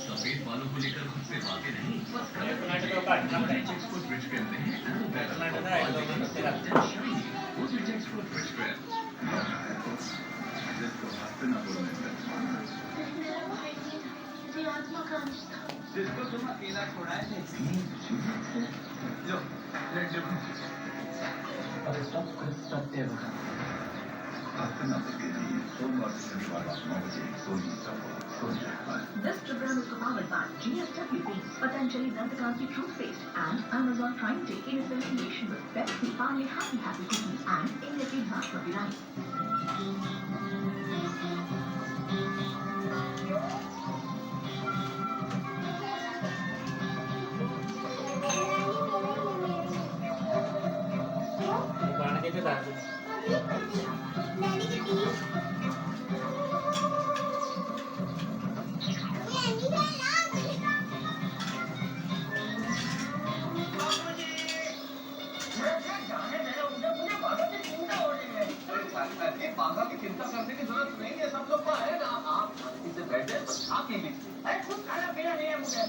सफेद बालों को लेकर खुद से बातें नहीं, बस कलर को रिच कहते हैं रिच जिसको हस्तिनापुर में जिसको तुम अकेला छोड़ा है लो लड्डू अरे सब कुछ सत्य बता हस्तिनापुर के लिए सोमवार से शनिवार रात 9 बजे Soni This program is powered by GSWP, Patanjali Dantakanti Toothpaste and Amazon Prime Day in association with Pepsi, Parle Happy Happy Cookies and Inglesi Basmati Rice. बाबा की चिंता करने की जरूरत नहीं है, सब लोग तो है ना। आप शांति से बैठे खा पी लीजिए। अरे कुछ खाना पीना नहीं है मुझे।